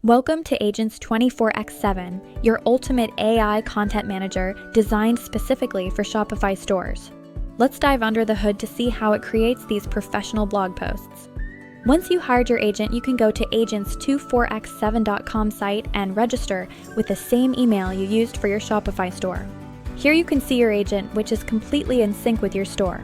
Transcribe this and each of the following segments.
Welcome to Agents24x7, your ultimate AI content manager designed specifically for Shopify stores. Let's dive under the hood to see how it creates these professional blog posts. Once you hired your agent, you can go to Agents24x7.com site and register with the same email you used for your Shopify store. Here you can see your agent, which is completely in sync with your store.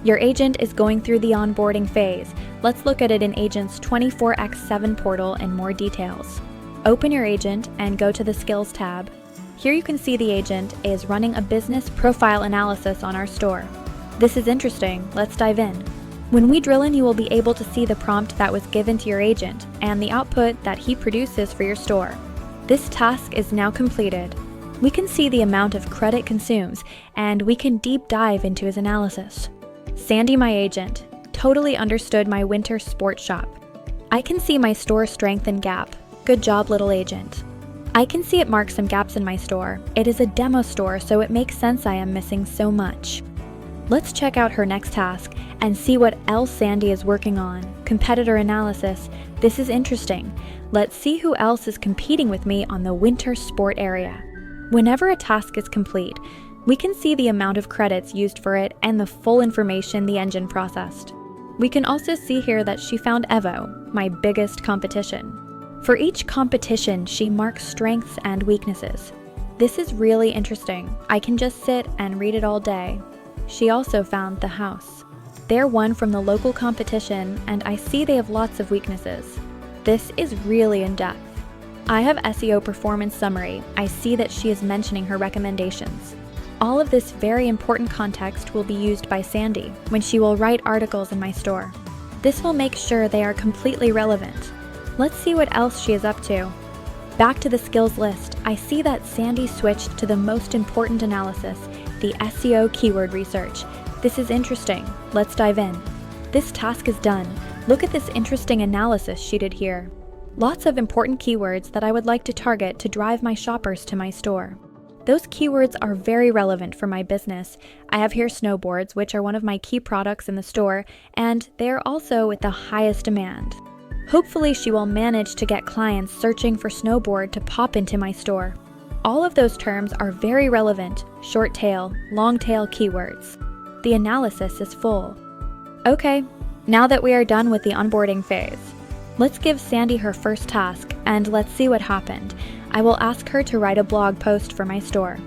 Your agent is going through the onboarding phase. Let's look at it in Agents24x7 portal in more details. Open your agent and go to the Skills tab. Here you can see the agent is running a business profile analysis on our store. This is interesting. Let's dive in. When we drill in, you will be able to see the prompt that was given to your agent and the output that he produces for your store. This task is now completed. We can see the amount of credit consumes, and we can deep dive into his analysis. Sandy, my agent, totally understood my winter sports shop. I can see my store strength and gap. Good job, little agent. I can see it marks some gaps in my store. It is a demo store, so it makes sense I am missing so much. Let's check out her next task and see what else Sandy is working on. Competitor analysis. This is interesting. Let's see who else is competing with me on the winter sport area. Whenever a task is complete, we can see the amount of credits used for it and the full information the engine processed. We can also see here that she found Evo, my biggest competition. For each competition, she marks strengths and weaknesses. This is really interesting. I can just sit and read it all day. She also found the house. They're one from the local competition, and I see they have lots of weaknesses. This is really in-depth. I have SEO performance summary. I see that she is mentioning her recommendations. All of this very important context will be used by Sandy when she will write articles in my store. This will make sure they are completely relevant. Let's see what else she is up to. Back to the skills list, I see that Sandy switched to the most important analysis, the SEO keyword research. This is interesting. Let's dive in. This task is done. Look at this interesting analysis she did here. Lots of important keywords that I would like to target to drive my shoppers to my store. Those keywords are very relevant for my business. I have here snowboards, which are one of my key products in the store, and they are also with the highest demand. Hopefully she will manage to get clients searching for snowboard to pop into my store. All of those terms are very relevant, short tail, long tail keywords. The analysis is full. Okay, now that we are done with the onboarding phase, let's give Sandy her first task and let's see what happened. I will ask her to write a blog post for my store.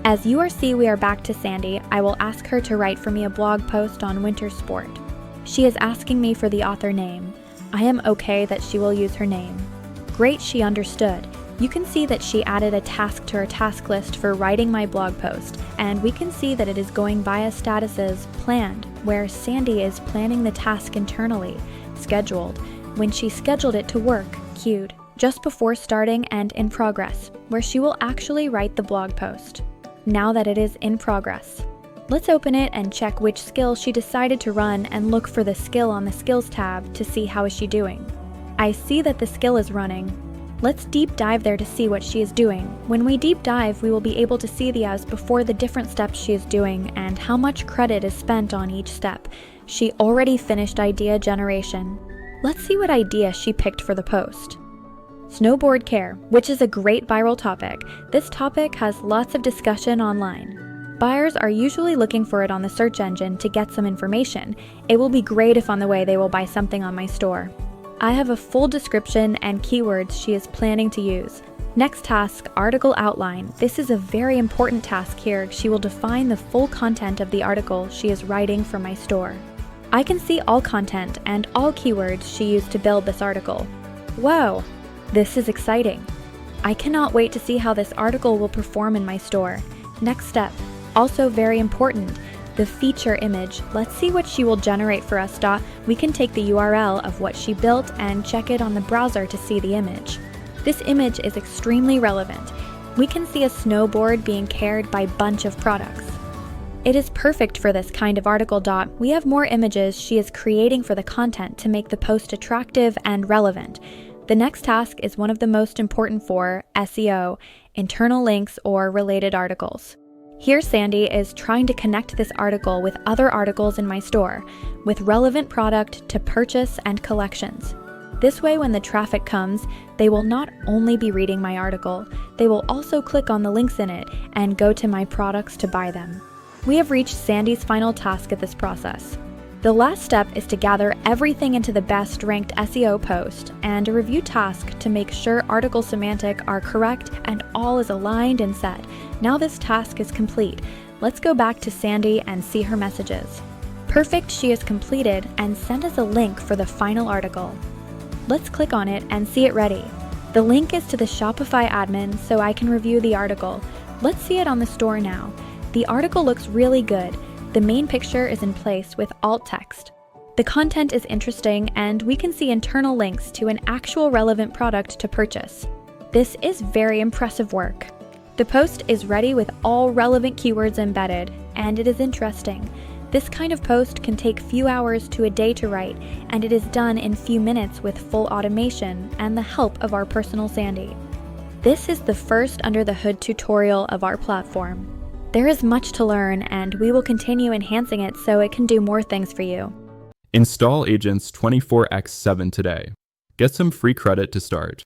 As you see, we are back to Sandy. I will ask her to write for me a blog post on winter sport. She is asking me for the author name. I am okay that she will use her name. Great, she understood. You can see that she added a task to her task list for writing my blog post, and we can see that it is going via statuses planned, where Sandy is planning the task internally, scheduled, when she scheduled it to work, queued, just before starting, and in progress, where she will actually write the blog post. Now that it is in progress, let's open it and check which skill she decided to run and look for the skill on the Skills tab to see how is she doing. I see that the skill is running. Let's deep dive there to see what she is doing. When we deep dive, we will be able to see the as before the different steps she is doing and how much credit is spent on each step. She already finished idea generation. Let's see what idea she picked for the post. Snowboard care, which is a great viral topic. This topic has lots of discussion online. Buyers are usually looking for it on the search engine to get some information. It will be great if on the way they will buy something on my store. I have a full description and keywords she is planning to use. Next task, article outline. This is a very important task here. She will define the full content of the article she is writing for my store. I can see all content and all keywords she used to build this article. Whoa! This is exciting. I cannot wait to see how this article will perform in my store. Next step, also very important, the feature image. Let's see what she will generate for us. We can take the URL of what she built and check it on the browser to see the image. This image is extremely relevant. We can see a snowboard being carried by a bunch of products. It is perfect for this kind of article. We have more images she is creating for the content to make the post attractive and relevant. The next task is one of the most important for SEO, internal links or related articles. Here Sandy is trying to connect this article with other articles in my store, with relevant product to purchase and collections. This way, when the traffic comes, they will not only be reading my article, they will also click on the links in it and go to my products to buy them. We have reached Sandy's final task of this process. The last step is to gather everything into the best ranked SEO post and a review task to make sure article semantic are correct and all is aligned and set. Now this task is complete. Let's go back to Sandy and see her messages. Perfect, she has completed and sent us a link for the final article. Let's click on it and see it ready. The link is to the Shopify admin so I can review the article. Let's see it on the store now. The article looks really good. The main picture is in place with alt text. The content is interesting and we can see internal links to an actual relevant product to purchase. This is very impressive work. The post is ready with all relevant keywords embedded, and it is interesting. This kind of post can take few hours to a day to write, and it is done in few minutes with full automation and the help of our personal Sandy. This is the first under the hood tutorial of our platform. There is much to learn, and we will continue enhancing it so it can do more things for you. Install Agents24x7 today. Get some free credit to start.